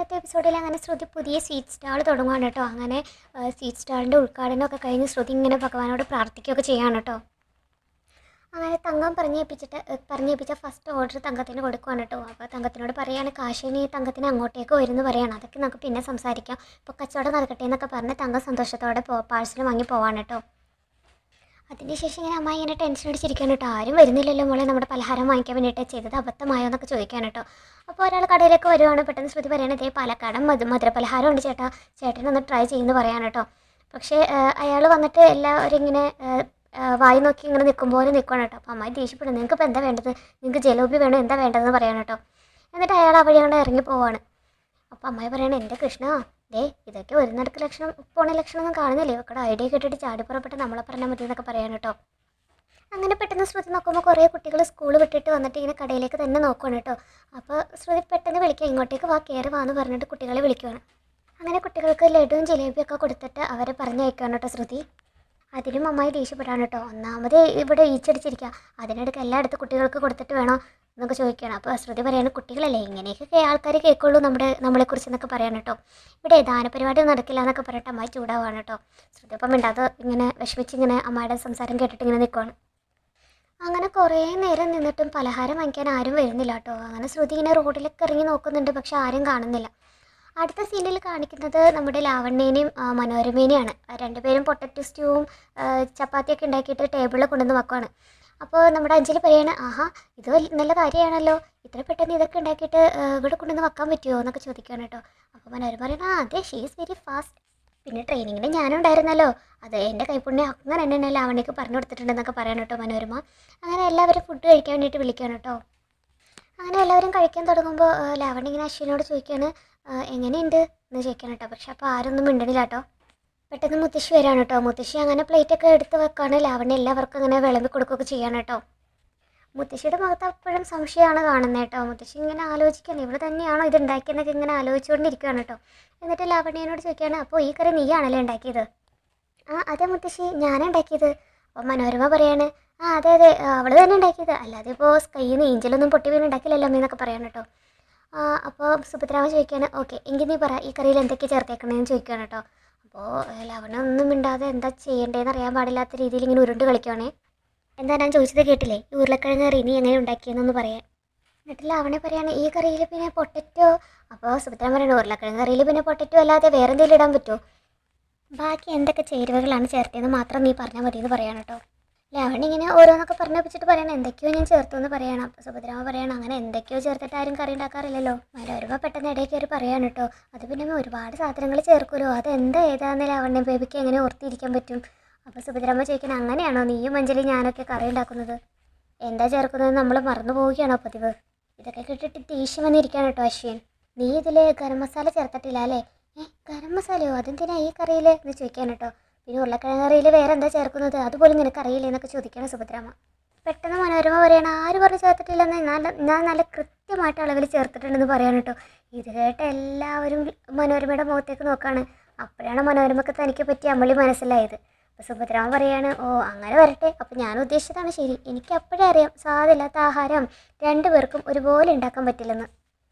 ഇന്നത്തെ എപ്പിസോഡിൽ അങ്ങനെ ശ്രുതി പുതിയ സ്വീറ്റ് സ്റ്റാൾ തുടങ്ങുകയാണ് കേട്ടോ. അങ്ങനെ സ്വീറ്റ് സ്റ്റാളിൻ്റെ ഉദ്ഘാടനമൊക്കെ കഴിഞ്ഞ് ശ്രുതി ഇങ്ങനെ ഭഗവാനോട് പ്രാർത്ഥിക്കുകയൊക്കെ ചെയ്യാണ് കേട്ടോ. അങ്ങനെ തങ്കം പറഞ്ഞേൽപ്പിച്ച ഫസ്റ്റ് ഓർഡർ തങ്കത്തിന് കൊടുക്കുകയാണ് കേട്ടോ. അപ്പോൾ തങ്കത്തിനോട് പറയുകയാണ് കാശിനി തങ്കത്തിന് അങ്ങോട്ടേക്ക് വരുമെന്ന് പറയുകയാണ്. അതൊക്കെ നമുക്ക് പിന്നെ സംസാരിക്കാം, ഇപ്പോൾ കച്ചവടം നടക്കട്ടെ എന്നൊക്കെ പറഞ്ഞ് തങ്കം സന്തോഷത്തോടെ പാഴ്സൽ വാങ്ങി പോവാണ് കേട്ടോ. അതിനുശേഷം ഇങ്ങനെ അമ്മ ഇങ്ങനെ ടെൻഷൻ അടിച്ചിരിക്കുകയാണ് കേട്ടോ. ആരും വരുന്നില്ലല്ലോ മോളെ, നമ്മുടെ പലഹാരം വാങ്ങിക്കാൻ വേണ്ടിയിട്ട് ചെയ്തത് അബദ്ധമായോ എന്നൊക്കെ ചോദിക്കാൻ കേട്ടോ. അപ്പോൾ ഒരാൾ കടയിലേക്ക് വരുവാണ്. പെട്ടെന്ന് ശ്രുതി പറയണത് പാലക്കാടൻ മധുരപലഹാരം ഉണ്ട് ചേട്ടാ, ചേട്ടനൊന്ന് ട്രൈ ചെയ്യുമെന്ന് പറയാൻ കേട്ടോ. പക്ഷേ അയാൾ വന്നിട്ട് എല്ലാവരും ഇങ്ങനെ വായി നോക്കി ഇങ്ങനെ നിൽക്കുമ്പോൾ നിൽക്കണം കേട്ടോ. അപ്പോൾ അമ്മായി ദേഷ്യപ്പെടും, നിങ്ങൾക്ക് ഇപ്പോൾ എന്താ വേണ്ടത്, നിങ്ങൾക്ക് ജലോബി വേണോ എന്താ വേണ്ടതെന്ന് പറയാൻ കേട്ടോ. എന്നിട്ട് അയാൾ ആ വഴി കൊണ്ട് ഇറങ്ങി പോവാണ്. അപ്പോൾ അമ്മായി പറയണേ എൻ്റെ കൃഷ്ണ ദേ ഇതൊക്കെ ഒരു നടക്ക് ലക്ഷണം പോണ ലക്ഷണമൊന്നും കാണുന്നില്ലേ, ഇവിടെ ഐഡിയ കേട്ടിട്ട് ചാടിപ്പുറപ്പെട്ട് നമ്മളെ പറഞ്ഞാൽ മതി എന്നൊക്കെ പറയാൻ കേട്ടോ. അങ്ങനെ പെട്ടെന്ന് ശ്രുതി നോക്കുമ്പോൾ കുറേ കുട്ടികൾ സ്കൂൾ വിട്ടിട്ട് വന്നിട്ട് ഇങ്ങനെ കടയിലേക്ക് തന്നെ നോക്കുകയാണ് കേട്ടോ. അപ്പോൾ ശ്രുതി പെട്ടെന്ന് വിളിക്കുക, ഇങ്ങോട്ടേക്ക് വാ കയറി വാന്ന് പറഞ്ഞിട്ട് കുട്ടികളെ വിളിക്കുകയാണ്. അങ്ങനെ കുട്ടികൾക്ക് ലഡുവും ജിലേബിയൊക്കെ കൊടുത്തിട്ട് അവരെ പറഞ്ഞയക്കുകയാണ് കേട്ടോ ശ്രുതി. അതിനും അമ്മായി ദേഷ്യപ്പെടാണ് കേട്ടോ. ഒന്നാമത് ഇവിടെ ഈച്ചടിച്ചിരിക്കുക, അതിനിടയ്ക്ക് എല്ലായിടത്തും കുട്ടികൾക്ക് കൊടുത്തിട്ട് വേണോ എന്നൊക്കെ ചോദിക്കുകയാണ്. അപ്പോൾ ശ്രുതി പറയാണ് കുട്ടികളല്ലേ ഇങ്ങനെയൊക്കെ ആൾക്കാർ കേൾക്കുള്ളൂ നമ്മളെക്കുറിച്ച് എന്നൊക്കെ പറയാൻ കേട്ടോ. ഇവിടെ ദാനപരിപാടി നടക്കില്ല എന്നൊക്കെ പറഞ്ഞിട്ട് അമ്മായി ചൂടാവാണ് കേട്ടോ. ശ്രുതി അപ്പം മിണ്ടാതെ ഇങ്ങനെ വിഷമിച്ച് ഇങ്ങനെ അമ്മയുടെ സംസാരം കേട്ടിട്ട് ഇങ്ങനെ നിൽക്കുകയാണ്. അങ്ങനെ കുറേ നേരം നിന്നിട്ടും പലഹാരം വാങ്ങിക്കാൻ ആരും വരുന്നില്ല കേട്ടോ. അങ്ങനെ ശ്രുതി ഇങ്ങനെ റോഡിലൊക്കെ ഇറങ്ങി നോക്കുന്നുണ്ട്, പക്ഷെ ആരും കാണുന്നില്ല. അടുത്ത സീനിൽ കാണിക്കുന്നത് നമ്മുടെ ലാവണ്യേനെയും മനോരമേനെയാണ്. രണ്ടുപേരും പൊട്ടറ്റോ സ്റ്റൂവും ചപ്പാത്തിയൊക്കെ ഉണ്ടാക്കിയിട്ട് ടേബിളിൽ കൊണ്ടുവന്ന് വെക്കുകയാണ്. അപ്പോൾ നമ്മുടെ അഞ്ജലി പറയാണ് ആഹാ ഇത് നല്ല കാര്യമാണല്ലോ, ഇത്ര പെട്ടെന്ന് ഇതൊക്കെ ഉണ്ടാക്കിയിട്ട് ഇവിടെ കൊണ്ടുവന്ന് വെക്കാൻ പറ്റുമോ എന്നൊക്കെ ചോദിക്കുകയാണ് കേട്ടോ. അപ്പോൾ മനോരമ പറയണ അതെ ഷീ ഈസ് വെരി ഫാസ്റ്റ്, പിന്നെ ട്രെയിനിങ്ങിന് ഞാനും ഉണ്ടായിരുന്നല്ലോ, അത് എൻ്റെ കൈപ്പുണ്യം അങ്ങനെ തന്നെ ലാവണ്യക്ക് പറഞ്ഞു കൊടുത്തിട്ടുണ്ടെന്നൊക്കെ പറയണം കേട്ടോ മനോരമ. അങ്ങനെ എല്ലാവരും ഫുഡ് കഴിക്കാൻ വേണ്ടിയിട്ട് വിളിക്കുകയാണ് കേട്ടോ. അങ്ങനെ എല്ലാവരും കഴിക്കാൻ തുടങ്ങുമ്പോൾ ലാവണ്യ ഇങ്ങനെ അശ്വിനോട് ചോദിക്കുകയാണ് എങ്ങനെയുണ്ട് എന്ന് ചോദിക്കണം കേട്ടോ. പക്ഷെ അപ്പോൾ ആരൊന്നും മിണ്ടണില്ല കേട്ടോ. പെട്ടെന്ന് മുത്തശ്ശി വരാണ് കേട്ടോ. മുത്തശ്ശി അങ്ങനെ പ്ലേറ്റൊക്കെ എടുത്ത് വെക്കാണ്. ലാവണ്യ എല്ലാവർക്കും അങ്ങനെ വിളമ്പി കൊടുക്കുകയൊക്കെ ചെയ്യാണ് കേട്ടോ. മുത്തശ്ശിയുടെ മുഖത്ത് അപ്പോഴും സംശയമാണ് കാണുന്നത് കേട്ടോ. മുത്തശ്ശി ഇങ്ങനെ ആലോചിക്കുകയാണ് ഇവിടെ തന്നെയാണോ ഇത് ഉണ്ടാക്കിയെന്നൊക്കെ ഇങ്ങനെ ആലോചിച്ചുകൊണ്ടിരിക്കുകയാണ് കേട്ടോ. എന്നിട്ട് ലാവണ്യനോട് ചോദിക്കുകയാണ് അപ്പോൾ ഈ കറി നീയാണല്ലേ ഉണ്ടാക്കിയത്? അതെ മുത്തശ്ശി ഞാനാണ് ഉണ്ടാക്കിയത്. അപ്പോൾ മനോരമ പറയാണ് അതെ അതെ അവൾ തന്നെ ഉണ്ടാക്കിയത്, അല്ലാതെ ഇപ്പോൾ കയ്യിൽ നിന്ന് ഏഞ്ചലൊന്നും പൊട്ടി വീണ് ഉണ്ടാക്കില്ലല്ലോ എന്നൊക്കെ പറയാൻ കേട്ടോ. അപ്പോൾ സുഭദ്രാമ ചോദിക്കുകയാണ് ഓക്കെ എങ്കിൽ നീ പറ ഈ കറിയിൽ എന്തൊക്കെ ചേർത്തേക്കണേന്ന് ചോദിക്കുകയാണ് കേട്ടോ. അപ്പോൾ ലാവണ്യ ഒന്നും മിണ്ടാതെ എന്താ ചെയ്യേണ്ടതെന്ന് അറിയാൻ പാടില്ലാത്ത രീതിയിൽ ഇങ്ങനെ ഉരുണ്ട് കളിക്കുകയാണേ. എന്താ ഞാൻ ചോദിച്ചത് കേട്ടില്ലേ, ഈ ഉരുളക്കിഴങ്ങ് കറി നീ എങ്ങനെ ഉണ്ടാക്കിയെന്നൊന്ന് പറയാൻ. എന്നിട്ട് ലാവണ്യ പറയാണ് ഈ കറിയിൽ പിന്നെ പൊട്ടറ്റോ. അപ്പോൾ സുഭദ്രാമ പറയണ ഉരുളക്കിഴങ്ങ് കറിയിൽ പിന്നെ പൊട്ടറ്റോ അല്ലാതെ വേറെ എന്തെങ്കിലും ഇടാൻ പറ്റുമോ, ബാക്കി എന്തൊക്കെ ചേരുവകളാണ് ചേർത്തതെന്ന് മാത്രം നീ പറഞ്ഞാൽ മതി എന്ന് പറയാൻ കേട്ടോ. ലാവണ്യ ഇങ്ങനെ ഓരോന്നൊക്കെ പറഞ്ഞു വെച്ചിട്ട് പറയണം എന്തൊക്കെയോ ഞാൻ ചേർത്തു എന്ന് പറയണം. അപ്പോൾ സുഭദ്രാമ പറയണം അങ്ങനെ എന്തൊക്കെയോ ചേർത്തിട്ട് ആരും കറി ഉണ്ടാക്കാറില്ലല്ലോ. മനോരമ പെട്ടെന്ന് ഇടയിൽ കയറി പറയാണ് കേട്ടോ. അത് പിന്നെ ഒരുപാട് സാധനങ്ങൾ ചേർക്കുമല്ലോ, അതെന്താ ഏതാന്ന് ലാവണ്യ ബേബിക്ക് എങ്ങനെ ഓർത്തിരിക്കാൻ പറ്റും. അപ്പോൾ സുഭദ്രാമ ചോദിക്കണം അങ്ങനെയാണോ നീയും അഞ്ജലി ഞാനൊക്കെ കറി ഉണ്ടാക്കുന്നത്, എന്താ ചേർക്കുന്നത് നമ്മൾ മറന്നു പോവുകയാണോ പതിവ്? ഇതൊക്കെ കേട്ടിട്ട് ദേഷ്യം വന്നിരിക്കുകയാണ് കേട്ടോ അശ്വിൻ. നീ ഇതിൽ ഗരം മസാല ചേർത്തിട്ടില്ല അല്ലേ? ഗരം മസാലയോ അതെന്തിനാ ഈ കറിയിൽ എന്ന് ചോദിക്കാൻ കേട്ടോ. പിന്നെ ഉരുളക്കിഴങ്ങ് കറിയിൽ വേറെ എന്താ ചേർക്കുന്നത് അതുപോലും നിനക്ക് അറിയില്ല എന്നൊക്കെ ചോദിക്കണം സുഭദ്രാമ. പെട്ടെന്ന് മനോരമ പറയണം ആര് പറഞ്ഞ് ചേർത്തിട്ടില്ലെന്ന്, ഞാൻ നല്ല കൃത്യമായിട്ട് അളവിൽ ചേർത്തിട്ടുണ്ടെന്ന് പറയാൻ കേട്ടോ. ഇത് കേട്ട് എല്ലാവരും മനോരമയുടെ മുഖത്തേക്ക് നോക്കുകയാണ്. അപ്പോഴാണ് മനോരമക്ക് തനിക്ക് പറ്റിയ അമ്മളി മനസ്സിലായത്. അപ്പോൾ സുഭദ്രാമ പറയാണ് ഓ അങ്ങനെ വരട്ടെ, അപ്പോൾ ഞാൻ ഉദ്ദേശിച്ചതാണ് ശരി, എനിക്ക് അപ്പോഴേ അറിയാം സ്വാദില്ലാത്ത ആഹാരം രണ്ടുപേർക്കും ഒരുപോലെ ഉണ്ടാക്കാൻ പറ്റില്ലെന്ന്.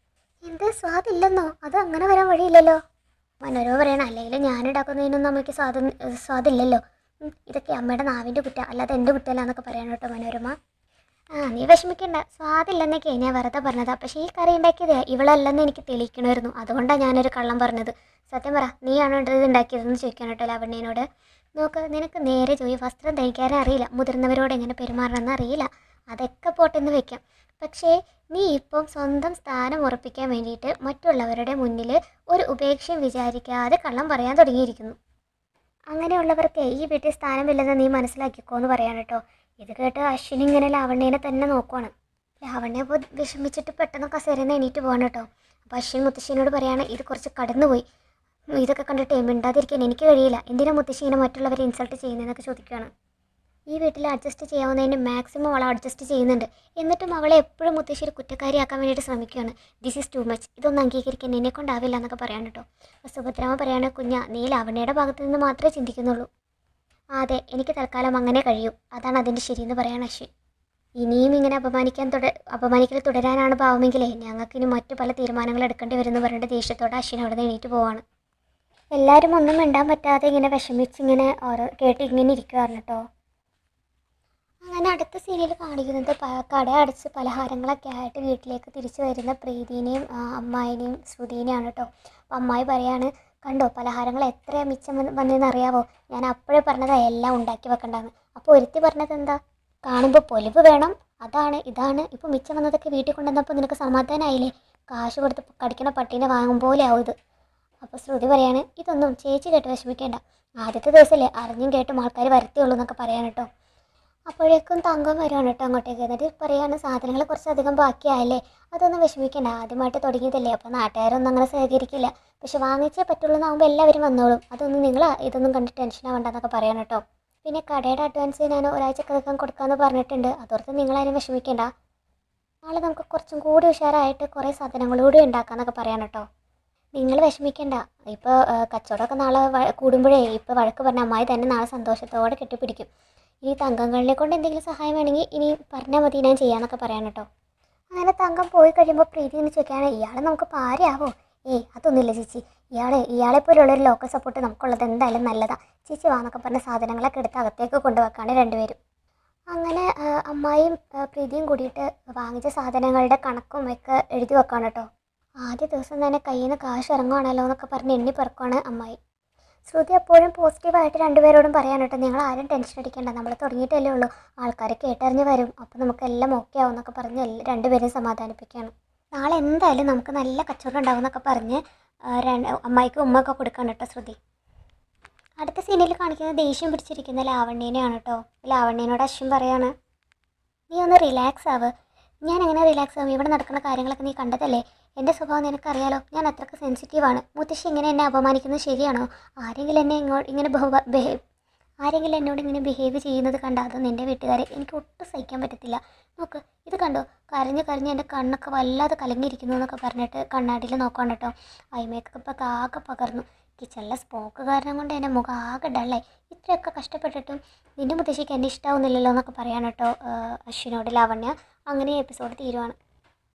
എന്ത് സ്വാദില്ലെന്നോ, അത് അങ്ങനെ വരാൻ വഴിയില്ലല്ലോ. മനോരമ പറയണം അല്ലെങ്കിൽ ഞാനുണ്ടാക്കുന്നതിനൊന്നും നമുക്ക് സ്വാദില്ലല്ലോ, ഇതൊക്കെ അമ്മയുടെ നാവിൻ്റെ കുറ്റ അല്ലാതെ എൻ്റെ കുറ്റല്ല എന്നൊക്കെ പറയണം കേട്ടോ മനോരമ. നീ വിഷമിക്കണ്ട, സ്വാദില്ലെന്നൊക്കെ ഞാൻ വെറുതെ പറഞ്ഞതാ, പക്ഷേ ഈ കറി ഉണ്ടാക്കിയത് ഇവളല്ലെന്ന് എനിക്ക് തെളിയിക്കണമായിരുന്നു, അതുകൊണ്ടാണ് ഞാനൊരു കള്ളം പറഞ്ഞത്. സത്യം പറ നീയാണോ ഇത് ഉണ്ടാക്കിയതെന്ന് ചോദിക്കണം കേട്ടോ ലാവണ്യനോട്. നോക്ക് നിനക്ക് നേരെ വസ്ത്രം ധരിക്കാനും അറിയില്ല, മുതിർന്നവരോട് എങ്ങനെ പെരുമാറണമെന്ന് അറിയില്ല, അതൊക്കെ പോട്ടെന്ന് വെക്കാം. പക്ഷേ നീ ഇപ്പം സ്വന്തം സ്ഥാനം ഉറപ്പിക്കാൻ വേണ്ടിയിട്ട് മറ്റുള്ളവരുടെ മുന്നിൽ ഒരു ഉപേക്ഷയും വിചാരിക്കാതെ കള്ളം പറയാൻ തുടങ്ങിയിരിക്കുന്നു. അങ്ങനെയുള്ളവർക്ക് ഈ വീട്ടിൽ സ്ഥാനമില്ലെന്ന് നീ മനസ്സിലാക്കിക്കോ എന്ന് പറയാൻ കേട്ടോ. ഇത് കേട്ട് അശ്വിനി ഇങ്ങനെ ലാവണ്യനെ തന്നെ നോക്കുവാണ്. ലാവണ്യ ഇപ്പോൾ വിഷമിച്ചിട്ട് പെട്ടെന്ന് കസേരന്ന് എണീറ്റ് പോകണം കേട്ടോ. അപ്പോൾ അശ്വിൻ മുത്തശ്ശിനോട് പറയാണ് ഇത് കുറച്ച് കടന്നുപോയി, ഇതൊക്കെ കണ്ടിട്ട് മിണ്ടാതിരിക്കാൻ എനിക്ക് കഴിയില്ല, എന്തിനാ മുത്തശ്ശി ഇങ്ങനെ മറ്റുള്ളവരെ ഇൻസൾട്ട് ചെയ്യുന്നതെന്നൊക്കെ ചോദിക്കുകയാണ്. ഈ വീട്ടിൽ അഡ്ജസ്റ്റ് ചെയ്യാവുന്നതിന് മാക്സിമം അവൾ അഡ്ജസ്റ്റ് ചെയ്യുന്നുണ്ട്, എന്നിട്ടും അവളെ എപ്പോഴും മുത്തശ്ശേരി കുറ്റക്കാരിയാക്കാൻ വേണ്ടിയിട്ട് ശ്രമിക്കുകയാണ്. ദിസ് ഈസ് ടു മച്ച്, ഇതൊന്നും അംഗീകരിക്കാൻ എന്നെ കൊണ്ടാവില്ല എന്നൊക്കെ പറയാൻ കേട്ടോ. അപ്പോൾ സുഭദ്രാമ പറയാണ് കുഞ്ഞ നീ ലാവണ്യയുടെ ഭാഗത്ത് നിന്ന് മാത്രമേ ചിന്തിക്കുന്നുള്ളൂ. അതെ എനിക്ക് തൽക്കാലം അങ്ങനെ കഴിയൂ, അതാണ് അതിൻ്റെ ശരിയെന്ന് പറയാൻ അശ്വിൻ. ഇനിയും ഇങ്ങനെ അപമാനിക്കൽ തുടരാനാണ് ഭാവമെങ്കിലേ ഞങ്ങൾക്കിനി മറ്റു പല തീരുമാനങ്ങൾ എടുക്കേണ്ടി വരുമെന്ന് പറഞ്ഞിട്ട് ദേഷ്യത്തോടെ അശ്വിൻ അവിടെ നിന്ന് എണീറ്റ് പോവാണ്. എല്ലാവരും ഒന്നും മിണ്ടാൻ പറ്റാതെ ഇങ്ങനെ വിഷമിച്ചിങ്ങനെ ഓരോ കേട്ട് ഇങ്ങനെ ഇരിക്കുവായിരുന്നു കേട്ടോ. അങ്ങനെ അടുത്ത സീരിയൽ കാണിക്കുന്നത് കട അടച്ച് പലഹാരങ്ങളൊക്കെ ആയിട്ട് വീട്ടിലേക്ക് തിരിച്ചു വരുന്ന പ്രീതിനെയും അമ്മായിനെയും ശ്രുതിനെയാണ് കേട്ടോ. അപ്പം അമ്മായി പറയാണ്, കണ്ടോ പലഹാരങ്ങൾ എത്ര മിച്ചം വന്നതെന്ന് അറിയാവോ, ഞാൻ അപ്പോഴേ പറഞ്ഞതാണ് എല്ലാം ഉണ്ടാക്കി വെക്കണ്ടെന്ന്. അപ്പോൾ ഒരുത്തി പറഞ്ഞത് എന്താ, കാണുമ്പോൾ പൊലിവ് വേണം, അതാണ് ഇതാണ്, ഇപ്പോൾ മിച്ചം വന്നതൊക്കെ വീട്ടിൽ കൊണ്ടുവന്നപ്പോൾ നിനക്ക് സമാധാനമായില്ലേ, കാശ് കൊടുത്ത് കടിക്കണ പട്ടീനെ വാങ്ങും പോലെ ആവും ഇത്. അപ്പോൾ ശ്രുതി പറയാണ്, ഇതൊന്നും ചേച്ചി കേട്ട് വിഷമിക്കേണ്ട, ആദ്യത്തെ ദിവസമല്ലേ അറിഞ്ഞും കേട്ടും ആൾക്കാർ വരത്തുള്ളൂ എന്നൊക്കെ പറയാൻ കേട്ടോ. അപ്പോഴേക്കും തങ്കം വരുവാണ് കേട്ടോ അങ്ങോട്ടേക്ക്. എന്നിട്ട് പറയാണ്, സാധനങ്ങൾ കുറച്ചധികം ബാക്കിയായല്ലേ, അതൊന്നും വിഷമിക്കേണ്ട, ആദ്യമായിട്ട് തുടങ്ങിയതല്ലേ, അപ്പോൾ നാട്ടുകാരൊന്നും അങ്ങനെ സഹകരിക്കില്ല, പക്ഷെ വാങ്ങിച്ചേ പറ്റുള്ളൂ എന്നാകുമ്പോൾ എല്ലാവരും വന്നോളും, അതൊന്നും നിങ്ങൾ ഇതൊന്നും കണ്ട് ടെൻഷൻ ആവണ്ടെന്നൊക്കെ പറയാൻ കേട്ടോ. പിന്നെ കടയുടെ അഡ്വാൻസ് ഞാൻ ഒരാഴ്ചക്കകം കൊടുക്കാമെന്ന് പറഞ്ഞിട്ടുണ്ട്, അതോർത്ത് നിങ്ങളതിനും വിഷമിക്കേണ്ട, നാളെ നമുക്ക് കുറച്ചും കൂടി ഉഷാറായിട്ട് കുറേ സാധനങ്ങളൂടെ ഉണ്ടാക്കാമെന്നൊക്കെ പറയാൻ കേട്ടോ. നിങ്ങൾ വിഷമിക്കേണ്ട, ഇപ്പോൾ കച്ചവടമൊക്കെ നാളെ കൂടുമ്പോഴേ ഇപ്പോൾ വഴക്ക് പറഞ്ഞ അമ്മായി തന്നെ നാളെ സന്തോഷത്തോടെ കെട്ടിപ്പിടിക്കും. ഇനി തങ്കങ്ങളിനെ കൊണ്ട് എന്തെങ്കിലും സഹായം വേണമെങ്കിൽ ഇനി പറഞ്ഞാൽ മതി, ഞാൻ ചെയ്യാമെന്നൊക്കെ പറയാൻ കേട്ടോ. അങ്ങനെ തങ്കം പോയി കഴിയുമ്പോൾ പ്രീതി എന്ന് ചോദിക്കുകയാണ്, ഇയാൾ നമുക്ക് പാരയാവോ? അതൊന്നുമില്ല ചേച്ചി, ഇയാളെപ്പോലുള്ളൊരു ലോക്കൽ സപ്പോർട്ട് നമുക്കുള്ളത് എന്തായാലും നല്ലതാണ്, ചേച്ചി വാന്നൊക്കെ പറഞ്ഞ സാധനങ്ങളൊക്കെ എടുത്ത് അകത്തേക്ക് കൊണ്ടുവെക്കാണ് രണ്ടുപേരും. അങ്ങനെ അമ്മായിയും പ്രീതിയും കൂടിയിട്ട് വാങ്ങിച്ച സാധനങ്ങളുടെ കണക്കും ഒക്കെ എഴുതി വെക്കാണ് കേട്ടോ. ആദ്യ ദിവസം തന്നെ കയ്യിൽ നിന്ന് കാശ് ഇറങ്ങുവാണല്ലോ എന്നൊക്കെ പറഞ്ഞ് എണ്ണി പെറുക്കുവാണ് അമ്മായി. ശ്രുതി എപ്പോഴും പോസിറ്റീവായിട്ട് രണ്ടുപേരോടും പറയാൻ കേട്ടോ, നിങ്ങൾ ആരും ടെൻഷൻ അടിക്കേണ്ട, നമ്മൾ തുടങ്ങിയിട്ടല്ലേ ഉള്ളൂ, ആൾക്കാരെ കേട്ടറിഞ്ഞ് വരും, അപ്പോൾ നമുക്കെല്ലാം ഓക്കെ ആവും എന്നൊക്കെ പറഞ്ഞ് രണ്ടുപേരും സമാധാനിപ്പിക്കുകയാണ്. നാളെ എന്തായാലും നമുക്ക് നല്ല കച്ചവടം ഉണ്ടാവും എന്നൊക്കെ പറഞ്ഞ് അമ്മായിക്ക് ഉമ്മയൊക്കെ കൊടുക്കാണ് കേട്ടോ ശ്രുതി. അടുത്ത സീനിൽ കാണിക്കുന്നത് ദേഷ്യം പിടിച്ചിരിക്കുന്ന ലാവണ്യനെയാണ് കേട്ടോ. ലാവണ്യനോട് അശ്വിൻ പറയാണ്, നീ ഒന്ന് റിലാക്സ് ആവ്. ഞാൻ എങ്ങനെ റിലാക്സ് ആവും, ഇവിടെ നടക്കുന്ന കാര്യങ്ങളൊക്കെ നീ കണ്ടതല്ലേ, എൻ്റെ സ്വഭാവം നിനക്കറിയാലോ, ഞാൻ അത്രയ്ക്ക് സെൻസിറ്റീവാണ്, മുത്തശ്ശി ഇങ്ങനെ എന്നെ അപമാനിക്കുന്നത് ശരിയാണോ, ആരെങ്കിലും എന്നെ ആരെങ്കിലും എന്നോട് ഇങ്ങനെ ബിഹേവ് ചെയ്യുന്നത് കണ്ടാൽ അത് നിൻ്റെ വീട്ടുകാരെ എനിക്ക് ഒട്ടും സഹിക്കാൻ പറ്റത്തില്ല. നോക്ക് ഇത് കണ്ടോ, കരഞ്ഞ് എൻ്റെ കണ്ണൊക്കെ വല്ലാതെ കലങ്ങിയിരിക്കുന്നു എന്നൊക്കെ പറഞ്ഞിട്ട് കണ്ണാടിയിൽ നോക്കാൻ കേട്ടോ. ഐ മേക്കപ്പ് ഒക്കെ ആകെ പകർന്നു, കിച്ചണിലെ സ്പോക്ക് കാരണം കൊണ്ട് എൻ്റെ മുഖം ആകെ ഡള്ളായി, ഇത്രയൊക്കെ കഷ്ടപ്പെട്ടിട്ടും നിൻ്റെ മുത്തശ്ശിക്ക് എന്നെ ഇഷ്ടാവുന്നില്ലല്ലോ എന്നൊക്കെ പറയാൻ കേട്ടോ അശ്വിനോട് ലാവണ്യ. അങ്ങനെ എപ്പിസോഡ് തീരുവാണ്.